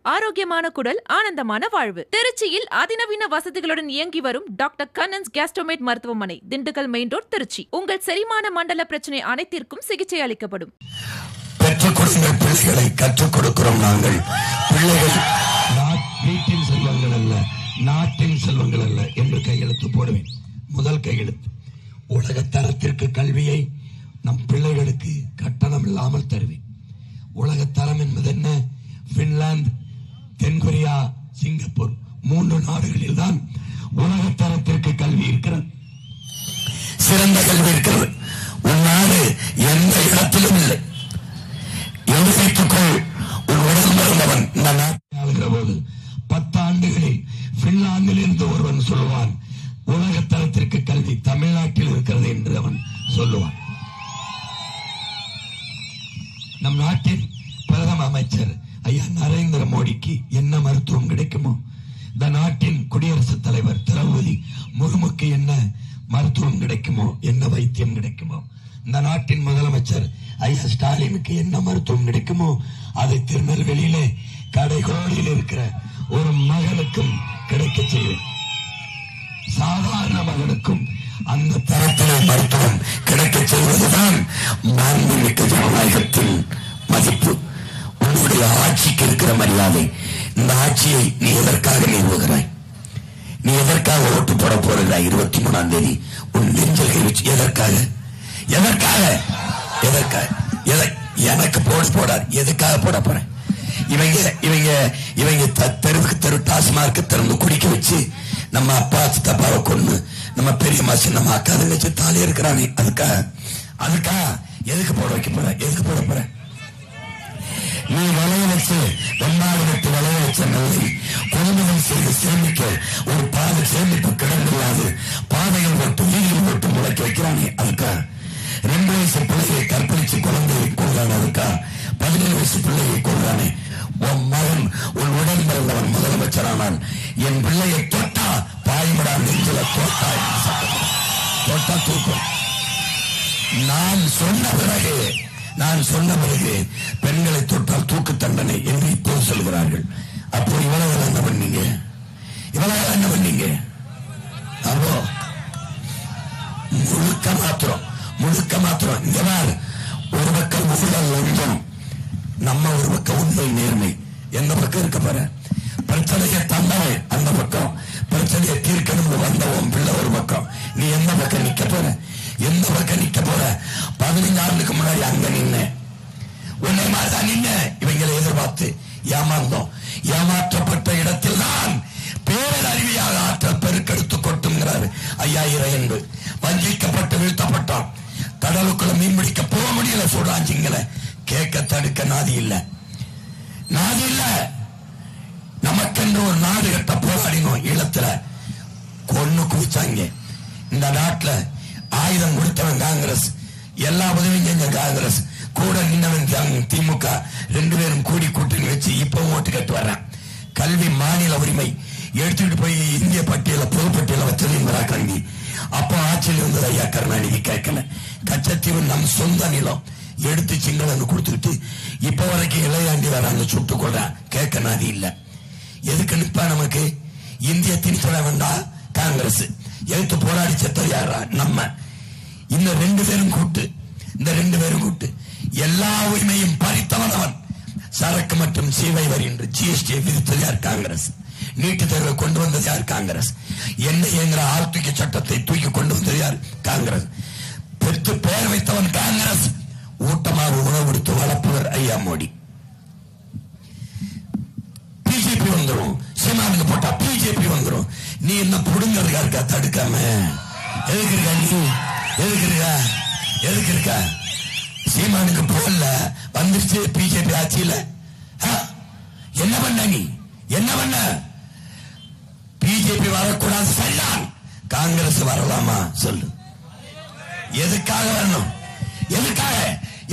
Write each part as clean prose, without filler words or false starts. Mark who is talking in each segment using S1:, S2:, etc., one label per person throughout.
S1: ஆரோக்கியமான குடல், ஆனந்தமான வாழ்வு. திருச்சியில் அதிநவீன வசதிகளுடன் இயங்கி வரும் டாக்டர் கண்ணன்ஸ் கேஸ்ட்ரோமேட் மருத்துவமனை, திண்டுக்கல் மெயின் ரோட், திருச்சி. உங்கள் செரிமான மண்டல பிரச்சனை அனைத்திற்கும் சிகிச்சை அளிக்கப்படும்.
S2: பெற்றுக் கொடுங்கள் பிள்ளைகளை, கற்றுக் கொடுக்கிறோம் நாங்கள். பிள்ளைகள் வீட்டின் செல்வங்கள் அல்ல, நாட்டின் செல்வங்கள் அல்ல என்று கையெழுத்து போடுவேன். முதல் கையெழுத்து, உலக தரத்திற்கு கல்வியை நம் பிள்ளைகளுக்கு கட்டணம் இல்லாமல் தருவேன். உலக தரம் என்பது என்ன? பின்லாந்து, தென்கொரியா, சிங்கப்பூர் 3 நாடுகளில் தான் உலக தரத்திற்கு கல்வி இருக்கிறது, சிறந்த கல்வி இருக்கிறது. உன் நாடு எந்த இடத்திலும் இல்லை. யோசித்துக்கொள், உன் உடல் மறந்தவன் இந்த நாட்டை ஆளுகிற போது 10 ஆண்டுகளில் பின்லாந்தில் இருந்து ஒருவன் சொல்லுவான், உலக தரத்திற்கு கல்வி தமிழ்நாட்டில் இருக்கிறது என்று அவன் சொல்லுவான். நம் நாட்டின் பிரதம அமைச்சர் ஐயா நரேந்திர மோடிக்கு என்ன மருத்துவம் கிடைக்குமோ, இந்த நாட்டின் குடியரசுத் தலைவர் திரௌபதி முர்முக்கு என்ன மருத்துவம் கிடைக்குமோ, என்ன வைத்தியம் கிடைக்குமோ, இந்த நாட்டின் முதலமைச்சர் ஐயா ஸ்டாலினுக்கு என்ன மருத்துவம் கிடைக்குமோ, அதை திருநெல்வேலியிலே கடைகோடியில் இருக்கிற ஒரு மகனுக்கும் கிடைக்க செய்வேன். சாதாரண மகனுக்கும் அந்த தரத்தில் மருத்துவம் கிடைக்க செய்வதுதான் மாண்புமிக்க ஜனநாயகத்தின் மதிப்பு. உன்னுடைய ஆட்சிக்கு இருக்கிற மரியாதை. இந்த ஆட்சியை நீ எதற்காக நிறுவுகிறாய்? நீ எதற்காக ஓட்டு போட போகிறாய்? 23ஆம் தேதி உன் நெஞ்சல் கை எதற்காக? எதற்காக? எதற்காக? எனக்கு போடார். எதுக்காக போட போறேன்? இவங்க தெருவுக்கு தெரு டாஸ்மார்க்கு திறந்து குடிக்க வச்சு நம்ம அப்பா சித்தப்பாவை கொண்டு நம்ம பெரியம்மா சின்னம்மா அக்கா தங்கச்சி தாலி இருக்கிறானே, அதுக்கா எதுக்கு போட வைக்க போற? எதுக்கு போட போற? நீ வளைய வச்சு வெள்ளாடு விட்டு வளைய வச்ச நெல்லை கொள்முதல் செய்து சேமிக்க ஒரு பாதை சேமிப்பு கிடங்கில்லாது பாதைகள் போட்டு வீதியில் போட்டு முளைக்க வைக்கிறானே, அதுக்கா 2 வயசு பிள்ளையை கற்பழிச்சு குழந்தையை கொள்றானே, அதுக்கா 17 வயசு பிள்ளையை கொள்றானே. உன் மகன் உன் உடன் பிறந்தவன் முதலமைச்சரானால் என் பிள்ளையை தொட்டா பாய்மடா நெஞ்சில தொட்டா தூக்கும். நான் சொன்ன பிறகு பெண்களை தொட்டால் தூக்கு தண்டனை என்று இப்போது சொல்கிறார்கள். அப்போ இவ்வளவு என்ன பண்ணீங்க? அப்போ முழுக்க மாத்திரம் இங்க ஒரு பக்கம் ஊழல் லஞ்சம், நம்ம ஒரு பக்கம் உண்மை நேர்மை. எந்த பக்கம் இருக்க பாரு. பிரச்சனையை தந்தவை அந்த பக்கம், பிரச்சனையை தீர்க்கணும் வந்தவன் பிள்ளை ஒரு பக்கம். நீ எந்த பக்கம் நிக்க போற? 15 ஆண்டுக்கு முன்னாடி அங்க நின்ன உன்னை மாதிரிதான் நின்ன. இவங்களை எதிர்பார்த்து ஏமாந்தோம். ஏமாற்றப்பட்ட இடத்தில் தான் பேரறிவியாக ஆற்றல் பெருக்கெடுத்து கொட்டுங்கிறாரு ஐயா இறையன்பு. வஞ்சிக்கப்பட்டு வீழ்த்தப்பட்டோம். கடலுக்குள்ள மீன் பிடிக்க போக முடியல சொல்றாங்க. கேட்க தடுக்க நாதி இல்ல. நமக்கென்று ஒரு நாடு கட்ட போராடினோம். ஈழத்துல கொன்னு குவிச்சாங்க. இந்த நாட்டுல ஆயுதம் கொடுத்தவன் காங்கிரஸ், எல்லா உதவியும் செஞ்ச காங்கிரஸ், கூட நின்னவன் திமுக. 2 பேரும் கூடி கூட்டணி வச்சு இப்ப ஓட்டு கட்டு வர்றான். கல்வி மாநில உரிமை எடுத்துட்டு போய் இந்திய பட்டியல பொதுப்பட்டியல வச்சது இந்திரா காந்தி. அப்போ ஆட்சியில் இருந்தது ஐயா கருணாநிதி கேட்கல. கச்சத்தீவு நம் சொந்த நிலம் எடுத்து சிங்களன்னு கொடுத்துக்கிட்டு இப்ப வரைக்கும் இளையாண்டி வராங்க சுட்டு கொள்றான். கேட்க நாதி இல்ல. எதுக்கு நிப்பா? நமக்கு இந்திய திணிச்சட வேண்டாம். காங்கிரஸ் எடுத்து போராடி செத்தது யாரா? நம்ம. இந்த 2 பேரும் கூட்டு எல்லா உரிமையும் பறித்தவன் அவன். சரக்கு மற்றும் சேவை வரி என்று ஜிஎஸ்டி விதித்தது யார்? காங்கிரஸ். நீட்டு தேர்வை கொண்டு வந்தது யார்? காங்கிரஸ். என்கிற ஆழ்த்தூக்கி சட்டத்தை தூக்கி கொண்டு வந்தது யார்? காங்கிரஸ். பெற்று பெயர் வைத்தவன் காங்கிரஸ். ஊட்டமாக உணவு கொடுத்து வளர்ப்பவர் ஐயா மோடி. பிஜேபி வந்துடும். சீமானுக்கு போட்டா பிஜேபி வந்துடும். நீ என்ன புடுங்கிறதுக்கா இருக்கா? தடுக்காம எதுக்கு இருக்கா? நீ எதுக்கு இருக்கா? சீமானுக்கு போடல வந்துருச்சு பிஜேபி ஆட்சியில. என்ன பண்ண? நீ என்ன பண்ண? பிஜேபி வரக்கூடாது சொன்னான். காங்கிரஸ் வரலாமா? சொல்லு. எதுக்காக வரணும்? எதுக்காக?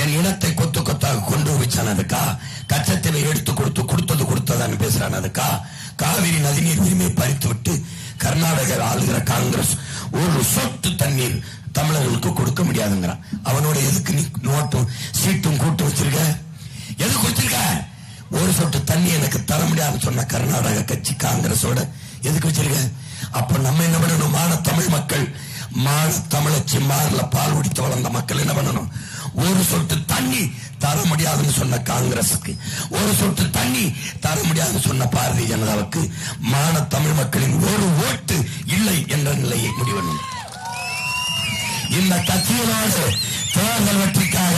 S2: என் இனத்தை கொத்து கொத்தாக கொண்டு வச்சான். அதுக்கா? கச்சத்தீவை எடுத்து கொடுத்ததான்னு பேசுறான். அதுக்கா? காவிரி நதிநீர் உரிமையை பறித்து விட்டு கர்நாடக ஆளுகிற காங்கிரஸ் ஒரு சொட்டு தண்ணீர் தமிழர்களுக்கு கொடுக்க முடியாதுங்கிறான். அவனோட எதுக்கு நீ நோட்டும் சீட்டும் கூட்டு வச்சிருக்க? எதுக்கு வச்சிருக்க? ஒரு சொட்டு தண்ணி எனக்கு தர முடியாதுன்னு சொன்ன கர்நாடக கட்சி காங்கிரஸோட எதுக்கு வச்சிருக்க? அப்ப நம்ம என்ன பண்ணணும்? தமிழ் மக்கள், தமிழச்சி மாறல பால் குடித்து வளர்ந்த மக்கள் என்ன பண்ணணும்? ஒரு சொட்டு தண்ணி தர முடியாதுன்னு சொன்ன காங்கிரசுக்கு, ஒரு சொட்டு தண்ணி தர முடியாதுன்னு சொன்ன பாரதிய ஜனதாவுக்கு தமிழ் மக்களின் ஒரு ஓட்டு இல்லை என்ற நிலையை முடிவெடும். இந்த கட்சிகளோடு தேர்தல் வெற்றிக்காக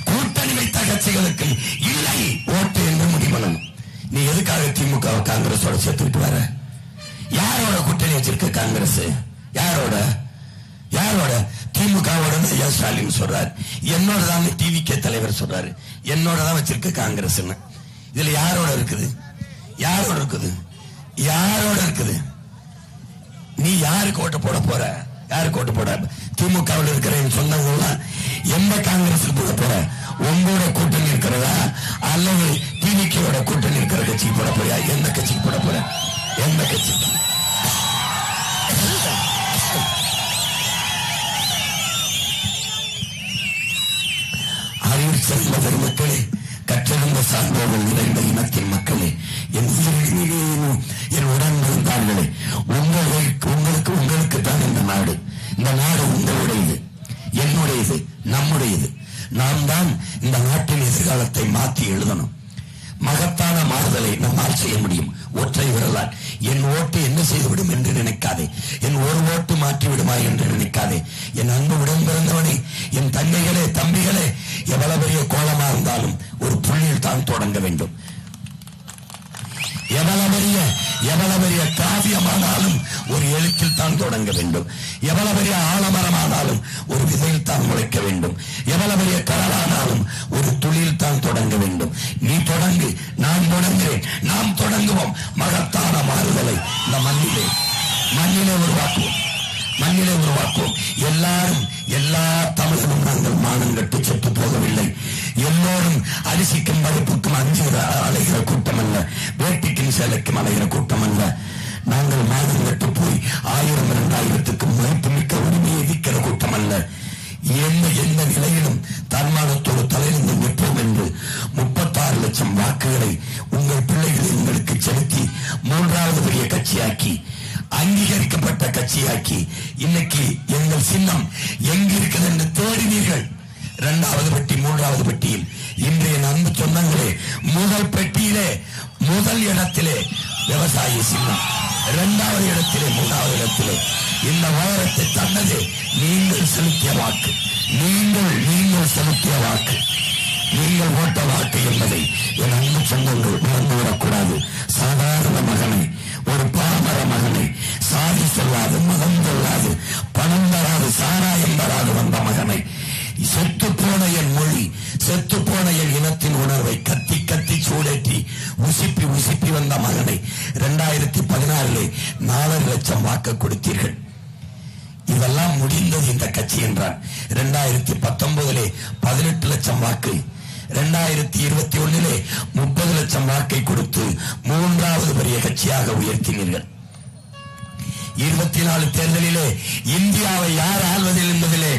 S2: கூட்டணி வைத்த கட்சிகளுக்கு இல்லை ஓட்டு என்று முடிவெடும். நீ எதுக்காக திமுக காங்கிரஸோட சேர்த்துக்கிட்டு வர? யாரோட கூட்டணி வச்சிருக்க காங்கிரஸ்? யாரோட? திமுகவோட ஸ்டாலின் சொல்றாரு, என்னோட தான் டிவிகே தலைவர் சொல்றாரு, என்னோட தான் வச்சிருக்க காங்கிரஸ். இதுல யாரோட இருக்குது? நீ யாருக்கு ஓட்டு போட போற? யாருக்கு ஓட்டு போட? திமுகவில் இருக்கிற சொந்தவங்க எந்த காங்கிரஸ் போட போற? உங்களோட கூட்டணி இருக்கிறதா அல்லது டிவிகேவோட கூட்டணி இருக்கிற கட்சிக்கு போட போறியா? எந்த கட்சிக்கு போட போற? எந்த கட்சிக்கு? அறிவு செல்வ பெருமக்களே, கற்றறிந்த சான்றோர்கள் நிறைந்த இனத்தின் மக்களே, என் என் உடன் இருந்தார்களே, உங்களுக்கு தான் இந்த நாடு உங்களுடையது, என்னுடையது, நம்முடையது. நாம் தான் இந்த நாட்டின் எதிர்காலத்தை மாற்றி எழுதணும். மகத்தான மாறுதலை நம்மால் செய்ய முடியும் ஒற்றை விரலால். என் ஓட்டு என்ன செய்துவிடும் என்று நினைக்காதே, என் ஒரு ஓட்டு மாற்றிவிடுமா என்று நினைக்காதே. என் அன்பு உடன் பிறந்தவனே, என் தங்கைகளே, தம்பிகளே, எவ்வளவு பெரிய கோலமா இருந்தாலும் ஒரு புள்ளியில் தான் தொடங்க வேண்டும். எவ்வளவு பெரிய காவியமானாலும் ஒரு எழுத்தில் தான் தொடங்க வேண்டும். எவ்வளவு பெரிய ஆலமரமானாலும் ஒரு விதையில் தான் முளைக்க வேண்டும். எவ்வளவு பெரிய கடலானாலும் ஒரு துளியில் தான் தொடங்க வேண்டும். நீ தொடங்கு, நான் தொடங்குகிறேன், நாம் தொடங்குவோம். மகத்தான மாறுதலை இந்த மண்ணிலே உருவாக்குவோம். எல்லா தமிழரும் நாங்கள் மானம் கட்டு செத்து போகவில்லை. எல்லோரும் அரிசிக்கும் பருப்புக்கும் அலைகிற கூட்டம் அல்ல, வேட்டிக்கும் சேலைக்கும் அலைகிற கூட்டம் அல்ல. நாங்கள் மானம் கட்டு போய் 1000 2000க்கு மதிப்பு மிக்க உரிமையை விற்கிற கூட்டம் அல்ல. எந்த நிலையிலும் தன்மானத்தோடு தலையிலிருந்து நிற்போம் என்று 36 லட்சம் வாக்குகளை உங்கள் பிள்ளைகளை உங்களுக்கு செலுத்தி 3வது பெரிய கட்சியாக்கி, அங்கீகரிக்கப்பட்ட கட்சியாக்கி, இன்னைக்கு எங்கள் சின்னம் எங்க இருக்குது என்று தேடினீர்கள். 2வது பெட்டி 3வது பெட்டியில் இன்றைய அன்பு சொந்தங்களே, முதல் பெட்டியிலே முதல் இடத்திலே விவசாய சின்னம், 2வது இடத்திலே 3வது இடத்திலே இந்த வாரத்தை தந்தது நீங்கள் செலுத்திய வாக்கு. நீங்கள் செலுத்திய வாக்கு, நீங்கள் ஓட்ட வாக்கு என்பதை என் அன்பு சொந்தங்கள் மறந்துவிடக்கூடாது. சாதாரண மகனை, ஒரு பாமர மகனை, சாதி சொல்லாது, மதம் சொல்லாது, பணம் தராது, சாராயம் தராது வந்த மகனை, செத்துப்போன என் மொழி, செத்துப்போன என் இனத்தின் உணர்வை கத்தி கத்தி சூடேற்றி உசிப்பி வந்த மகனை 2016 4 லட்சம் வாக்கு கொடுத்தீர்கள். இதெல்லாம் முடிந்தது இந்த கட்சி என்றான். 2019 18 லட்சம் வாக்கு, 2021 30 லட்சம் வாக்கை கொடுத்து 3வது பெரிய கட்சியாக உயர்த்தினீர்கள். 24 தேர்தலிலே இந்தியாவை யார் ஆள்வதில் என்பதிலே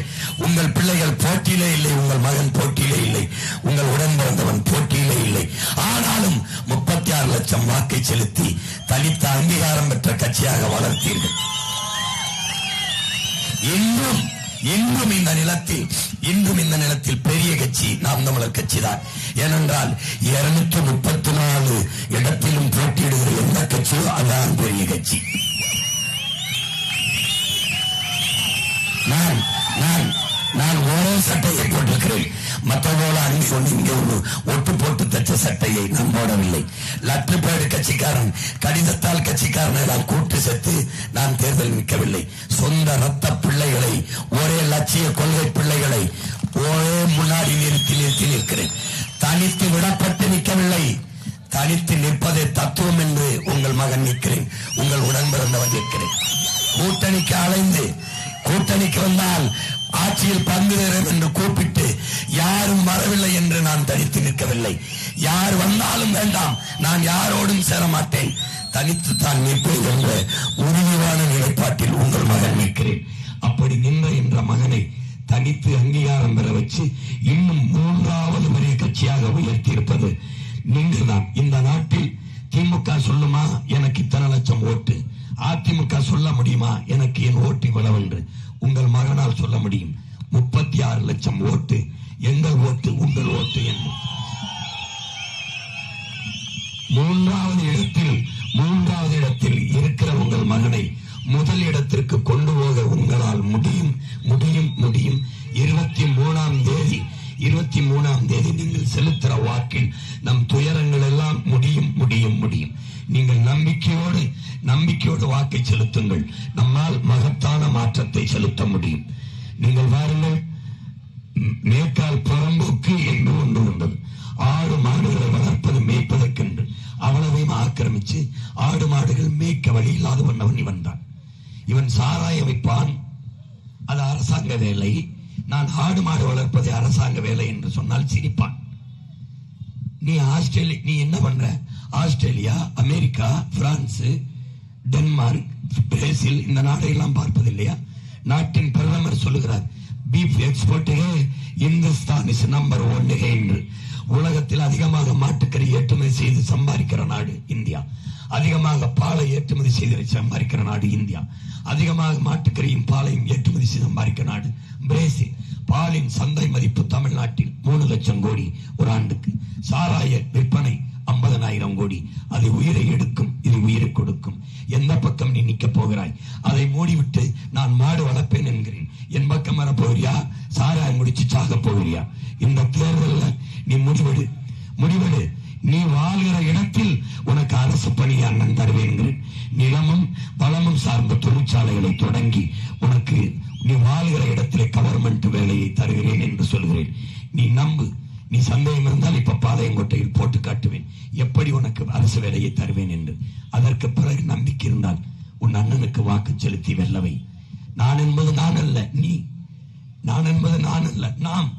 S2: உங்கள் பிள்ளைகள் போட்டியிலே இல்லை, உங்கள் மகன் போட்டியிலே இல்லை, உங்கள் உடன் பிறந்தவன் போட்டியிலே இல்லை. ஆனாலும் 36 லட்சம் வாக்கை செலுத்தி தனித்த அங்கீகாரம் பெற்ற கட்சியாக வளர்த்தீர்கள். இன்றும் இந்த நிலத்தில் பெரிய கட்சி நாம் தமிழர் கட்சி தான். ஏனென்றால் 234 இடத்திலும் போட்டியிடுகிற எந்த கட்சியோ அதான் பெரிய கட்சி. நான் ஒரே சட்டையை போட்டிருக்கிறேன். மற்றவர்கள அணி கொண்டு இங்கே ஒரு ஒட்டு போட்டு தச்ச சட்டையை நான் போடவில்லை. லட்சுப்பேடு கட்சிக்காரன், கடிதத்தால் கட்சிக்காரனை நான் கூட்டு சேர்த்து நான் தேர்தல் நிற்கவில்லை. சொந்த ரத்த பிள்ளைகளை, ஒரே லட்சிய கொள்கை பிள்ளைகளை ஒரே முன்னாடி நிறுத்தி நிற்கிறேன். தனித்து விடப்பட்டு நிற்கவில்லை. தனித்து நிற்பதே தத்துவம் என்று உங்கள் மகன் நிற்கிறேன், உங்கள் உடன் பிறந்தவன் நிற்கிறேன். கூட்டணிக்கு அலைந்து, கூட்டணிக்கு வந்தால் ஆட்சியில் பங்குகிறேன் என்று கூப்பிட்டு யாரும் வரவில்லை என்று நான் தனித்து நிற்கவில்லை. யார் வந்தாலும் வேண்டாம், நான் யாரோடும் சேர மாட்டேன், தனித்து தான் நிற்பேன் என்ற உறுதியான நிலைப்பாட்டில் உங்கள் மகன் நிற்கிறேன். அப்படி நின்ற என்ற மகனை தனித்து அங்கீகாரம் பெற வச்சு இன்னும் 3வது பெரிய கட்சியாக உயர்த்தி இருப்பது நீங்கள் தான். இந்த நாட்டில் திமுக சொல்லுமா எனக்கு இத்தனை லட்சம் ஓட்டு, அதிமுக சொல்ல முடியுமா எனக்கு என் ஓட்டு இவ்வளவு என்று? உங்கள் மகனால் சொல்ல முடியும். 36 லட்சம் ஓட்டு எங்கள் ஓட்டு, உங்கள் ஓட்டு என்று. மூன்றாவது இடத்தில் இருக்கிற உங்கள் மகனை முதல் இடத்திற்கு கொண்டு போக உங்களால் முடியும் முடியும் முடியும். 23ஆம் தேதி நீங்கள் செலுத்துற வாக்கில் நம் துயரங்கள் எல்லாம் முடியும் முடியும் முடியும். நீங்கள் நம்பிக்கையோடு வாக்கை செலுத்துங்கள். நம்மால் மகத்தான மாற்றத்தை செலுத்த முடியும். நீங்கள் வாருங்கள். மேற்கால் புறம்போக்கு என்று ஒன்று வந்தது. ஆடு மாடுகளை வளர்ப்பது மேய்ப்பதற்கென்று அவ்வளவையும் ஆக்கிரமிச்சு ஆடு மாடுகள் மேய்க்க வழி இல்லாத பண்ணவன் இவன் தான். இவன் சாராய வைப்பான், அது அரசாங்க வேலை. நான் ஆடு மாடு வளர்ப்பது அரசாங்க வேலை என்று சொன்னால் சிரிப்பான். நீ என்ன பண்ற? Australia, America, France, Denmark, Brazil இந்த நாடையெல்லாம் பார்ப்பதில்லையா? நாட்டின் பிரதமர் சொல்லுகிறார், பீஃப் எக்ஸ்போர்ட்டுகே இந்துஸ்தான் இஸ் நம்பர் 1 என்று. உலகத்தில் அதிகமாக மாட்டுக்கறி ஏற்றுமதி செய்து சம்பாதிக்கிற நாடு இந்தியா. அதிகமாக பாலை ஏற்றுமதி செய்து சம்பாதிக்கிற நாடு இந்தியா. அதிகமாக மாட்டுக்கறியும் பாலையும் ஏற்றுமதி செய்து சம்பாதிக்கிற நாடு பிரேசில். பாலின் சந்தை மதிப்பு தமிழ்நாட்டில் 3 லட்சம் கோடி ஒரு ஆண்டுக்கு. சாராய விற்பனை 50,000 கோடி. அது உயிரை எடுக்கும், இது உயிரை கொடுக்கும். எந்த பக்கம் நீ நிக்க போகிறாய்? அதை மூடிவிட்டு நான் மாடு வளர்ப்பேன் என்கிறேன். என் பக்கம் வரப்போகிறியா? சாராயம் முடிச்சு சாக போகிறியா? இந்த தேர்தலில் நீ முடிவெடு. நீ வாழ்கிற இடத்தில் உனக்கு அரசு பணி அண்ணன் தருவேன். நிலமும் வளமும் சார்ந்த தொழிற்சாலைகளை தொடங்கி உனக்கு நீ வாழ்கிற இடத்திலே கவர்மெண்ட் வேலையை தருகிறேன் என்று சொல்கிறேன். நீ நம்பு. நீ சந்தேகம் இருந்தால் இப்ப பாளையங்கோட்டையில் போட்டு காட்டுவேன் எப்படி உனக்கு அரசு வேலையை தருவேன் என்று. அதற்கு பிறகு நம்பிக்கை இருந்தால் உன் அண்ணனுக்கு வாக்கு செலுத்தி வெல்லவை. நான் என்பது நான் அல்ல, நீ. நான் என்பது நான் அல்ல, நாம்.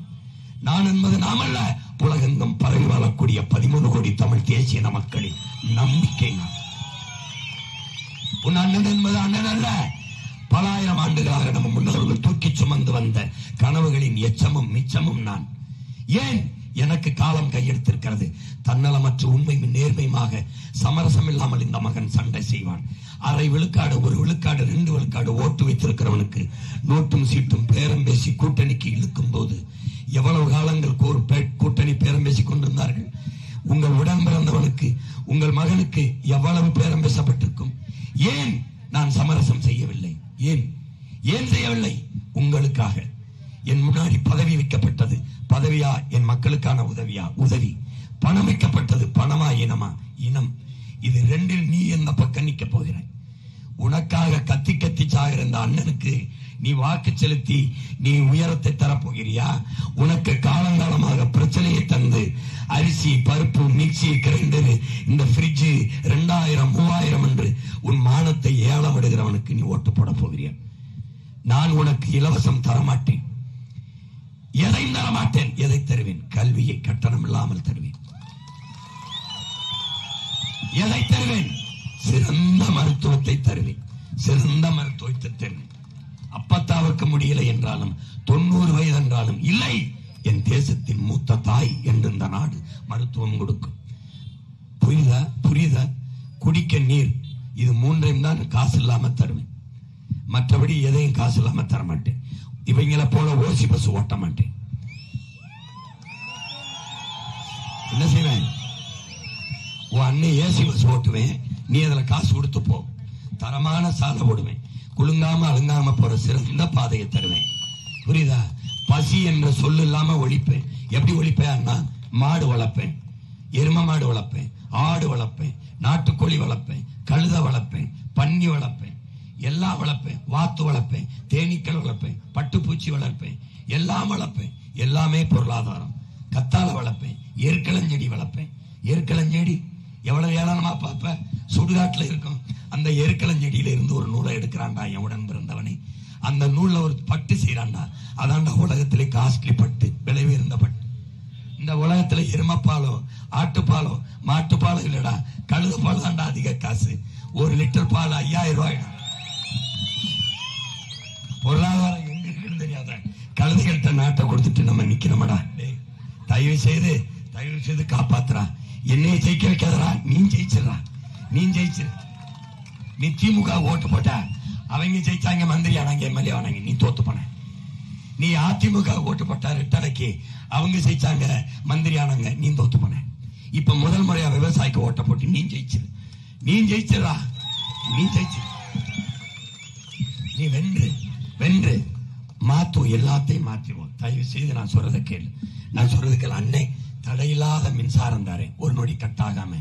S2: நான் என்பது நாம் அல்ல, உலகெங்கும் பரவி வாழக்கூடிய 13 கோடி தமிழ் தேசிய மக்களின் நம்பிக்கை நான். உன் அண்ணன் என்பது அண்ணன் அல்ல, பல ஆயிரம் ஆண்டுகளாக நம்ம முன்னோர்கள் தூக்கி சுமந்து வந்த கனவுகளின் எச்சமும் மிச்சமும் நான். ஏன் எனக்கு காலம் கையெடுத்திருக்கிறது. தன்னலமற்ற உண்மையும் நேர்மையுமாக சமரசம் இல்லாமல் இந்த மகன் சண்டை செய்வான். 1/2 விழுக்காடு 1 விழுக்காடு 2 விழுக்காடு ஓட்டு வைத்திருக்கிறவனுக்கு நோட்டும் சீட்டும் பேரம் பேசி கூட்டணிக்கு இழுக்கும் போது எவ்வளவு காலங்கள் கூட்டணி பேரம் பேசிக் கொண்டிருந்தார்கள். உங்கள் உடன் பிறந்தவனுக்கு, உங்கள் மகனுக்கு எவ்வளவு பேரம் பேசப்பட்டிருக்கும். ஏன் நான் சமரசம் செய்யவில்லை? ஏன் செய்யவில்லை? உங்களுக்காக. என் முன்னாடி பதவி வைக்கப்பட்டது. பதவியா என் மக்களுக்கான உதவியா? உதவி. பணம் வைக்கப்பட்டது. பணமா இனமா? இனம். இது ரெண்டில் நீ எந்த பக்கம் நிக்க போகிறாய்? உனக்காக கத்தி கத்தி சாகிற இந்த அண்ணனுக்கு நீ வாக்கு செலுத்தி நீ உயரத்தை தரப்போகிறியா? உனக்கு காலங்காலமாக பிரச்சனையை தந்து அரிசி, பருப்பு, மிக்சி, கிரைண்டர், இந்த பிரிட்ஜ் 2000 3000 என்று உன் மானத்தை ஏலம் விடுகிறவனுக்கு நீ ஓட்டு போட போகிறியா? நான் உனக்கு இலவசம் தரமாட்டேன். எதையும் தரமாட்டேன். எதை தருவேன்? கல்வியை கட்டணம் இல்லாமல் தருவேன். எதை தருவேன்? சிறந்த மருத்துவத்தை தருவேன். சிறந்த மருத்துவத்தை தருவேன். அப்பத்தாவுக்கு முடியலை என்றாலும் 90 வயது என்றாலும் இல்லை, என் தேசத்தின் மூத்த தாய் என்று இந்த நாடு மருத்துவம் கொடுக்கும். புரியுதா? குடிக்க நீர், இது 3ஐயும் தான் காசு இல்லாம தருவேன். மற்றபடி எதையும் காசு இல்லாம தர மாட்டேன். இவங்களை போல ஓசி பஸ் ஓட்ட மாட்டேன். என்ன செய்வேன்? உன் அண்ணன் ஏசி பஸ் ஓட்டுவேன், நீ அதுல காசு கொடுத்து போ. தரமான சாலை போடுவேன். குலுங்காம அழுங்காம போற சிறந்த பாதையை தருவேன். புரியுதா? பசி என்ற சொல்லு இல்லாம ஒழிப்பேன். எப்படி ஒழிப்பேன்னா, மாடு வளர்ப்பேன், எரும மாடு வளர்ப்பேன், ஆடு வளர்ப்பேன், நாட்டுக்கோழி வளர்ப்பேன், கழுத வளர்ப்பேன், பன்னி வளர்ப்பேன், எல்லாம் வளர்ப்பேன். வாத்து வளர்ப்பேன், தேனீக்கள் வளர்ப்பேன், பட்டுப்பூச்சி வளர்ப்பேன், எல்லாம் வளர்ப்பேன். எல்லாமே பொருளாதாரம். கத்தாழ வளர்ப்பேன், எருக்களஞ்செடி வளர்ப்பேன். எருக்களஞ்செடி எவ்வளவு ஏளனமா பார்ப்ப? சுடுகாட்டுல இருக்கும் அந்த எருக்களஞ்செடியில இருந்து ஒரு நூலை எடுக்கிறான்டா என் உடன் பிறந்தவனை. அந்த நூல்ல ஒரு பட்டு செய்யறான்டா. அதான்டா உலகத்திலே காஸ்ட்லி பட்டு, விலை உயர்ந்த பட்டு. இந்த உலகத்துல எருமப்பாலோ, ஆட்டுப்பாலோ, மாட்டுப்பாலோ இல்லடா, கழுத பால் தான்டா அதிக காசு. 1 லிட்டர் பால் 5000 ரூபாய். பொருளாதாரம் எங்க இருக்குன்னு தெரியாத கழுதைகள்கிட்ட நாட்டை கொடுத்துட்டு நம்ம நிக்கிறோமடா. தயவு செய்து காப்பாத்துறா. என்னைய ஜெயிக்க வைக்காதரா, நீ ஜெயிச்சிடறா, நீ ஜெயிச்சிரு. நீ திமுக ஓட்டு போட்ட, அவங்க ஜெயிச்சாங்க, மந்திரி ஆனாங்க, எம்எல்ஏ ஆனாங்க, நீ தோத்து போன. நீ அதிமுக ஓட்டு போட்ட ரெட்டலைக்கு, அவங்க ஜெயிச்சாங்க, மந்திரி ஆனாங்க, நீ தோத்து போன. இப்ப முதல் முறையா விவசாயிக்கு ஓட்ட போட்டு நீ ஜெயிச்சிரு, நீ ஜெயிச்சிடறா, நீ ஜெயிச்சிரு. நீ வென்று வென்று மாத்தும், எல்லாத்தையும் மாற்றிடுவோம். தயவு செய்து நான் சொல்றதை கேளு, நான் சொல்றதுக்கு அன்னை தடையில்லாத மின்சாரம் தாரேன், ஒரு நொடி கட்டாகாம.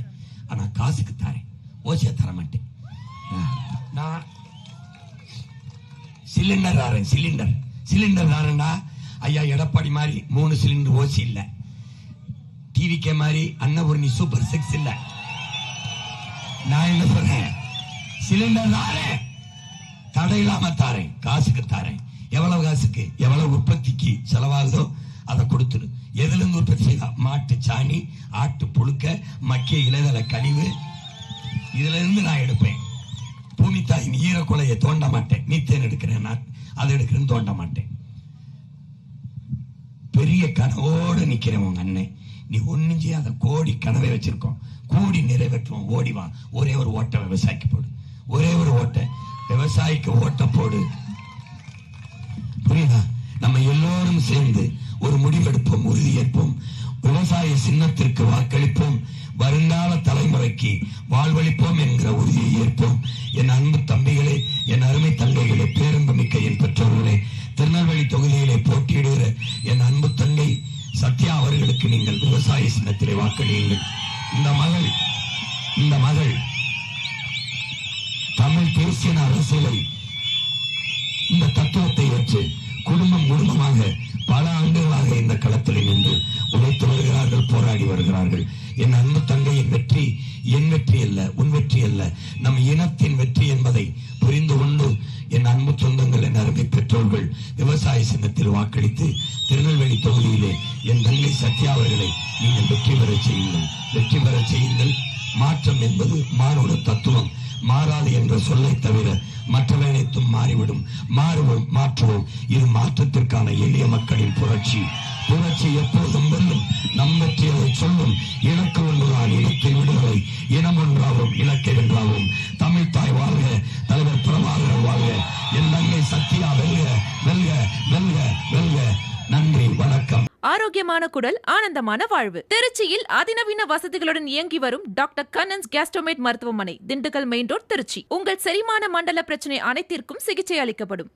S2: ஆனா காசுக்கு தாரேன், ஓசியா தர மாட்டேன். நான் சிலிண்டர் தாரேன், சிலிண்டர் தாரேன்டா. ஐயா எடப்பாடி மாதிரி 3 சிலிண்டர் ஓசி இல்ல, டிவிக்கே மாதிரி அன்னபூர்ணி சூப்பர் 6 இல்ல. நான் என்ன சொல்றேன், சிலிண்டர் தாரேன், தடையில்லாம தாரேன், காசுக்கு தாரேன். எவ்வளவு காசுக்கு, எவ்வளவு உற்பத்திக்கு செலவாகுதோ அதை கொடுத்துரு. எதுல இருந்து உற்பத்தி செய்தா, மாட்டு சாணி, ஆட்டு புழுக்க, மக்கிய இலைதள கழிவு, இதுல இருந்து நான் எடுப்பேன். பூமி தாயின் ஈரக்குலையை தோண்ட மாட்டேன், மீத்தேன் எடுக்கிறேன், நான் அதை எடுக்கிறேன்னு தோண்ட மாட்டேன். பெரிய கனவோடு நிக்கிறேன் உங்க அண்ணன். நீ ஒன்னும் செய்ய, அதை கோடி கனவை வச்சிருக்கோம், கூடி நிறைவேற்றுவோம். ஓடிவா, ஒரே ஒரு ஓட்ட விவசாயிக்கு போடு, ஒரே ஒரு ஓட்ட விவசாயிக்கு ஓட்ட போடு. புரியுதா? நம்ம எல்லோரும் சேர்ந்து ஒரு முடிவெடுப்போம், உறுதியேற்போம், விவசாய சின்னத்திற்கு வாக்களிப்போம், வருங்கால தலைமுறைக்கு வாழ்வளிப்போம் என்கிற உறுதியை ஏற்போம். என் அன்பு தம்பிகளே, என் அருமை தங்கைகளே, பேரன்பு மிக்க என் பெற்றோர்களே, திருநெல்வேலி தொகுதியிலே போட்டியிடுகிற என் அன்பு தங்கை சத்யா அவர்களுக்கு நீங்கள் விவசாய சின்னத்திலே வாக்களியுங்கள். இந்த மகள் தமிழ் தேசிய அரசியலை, இந்த தத்துவத்தை ஏற்று குடும்பமாக பல ஆண்டுகளாக இந்த களத்தில் நின்று உழைத்து வருகிறார்கள், போராடி வருகிறார்கள். என் அன்பு தங்கையின் வெற்றி என் வெற்றி அல்ல, உன் வெற்றி அல்ல, நம் இனத்தின் வெற்றி என்பதை புரிந்து கொண்டு என் அன்பு சொந்தங்கள், என் அருமை பெற்றோர்கள் விவசாய சின்னத்தில் வாக்களித்து திருநெல்வேலி தொகுதியிலே என் தங்கை சத்யா அவர்களை நீங்கள் வெற்றி பெற செய்யுங்கள், வெற்றி பெற செய்யுங்கள். மாற்றம் என்பது மானுட தத்துவம், மாறாது என்ற சொல்லை தவிர மற்றவை அனைத்தும் மாறிவிடும். மாறுவோம், மாற்றுவோம். இது மாற்றத்திற்கான எளிய மக்களின் புரட்சி. புரட்சி எப்போதும் வெல்லும், நம் வெற்றி அதை சொல்லும். இலக்கு ஒன்றுதான், இலக்கை விடுதலை. இனம் ஒன்றாகும், இலக்கை வென்றாகும். தமிழ் தாய் வாழ்க, தலைவர் பிரபாகரன் வாழ்க, என் தங்கை சத்யா வெல்க, வெல்க, வெல்க, வெல்க. நன்றி, வணக்கம்.
S1: ஆரோக்கியமான குடல், ஆனந்தமான வாழ்வு. திருச்சியில் அதிநவீன வசதிகளுடன் இயங்கி வரும் டாக்டர் கண்ணன்ஸ் கேஸ்ட்ரோமேட் மருத்துவமனை, திண்டுக்கல் மெயின் ரோட், திருச்சி. உங்கள் செரிமான மண்டல பிரச்சனை அனைத்திற்கும் சிகிச்சை அளிக்கப்படும்.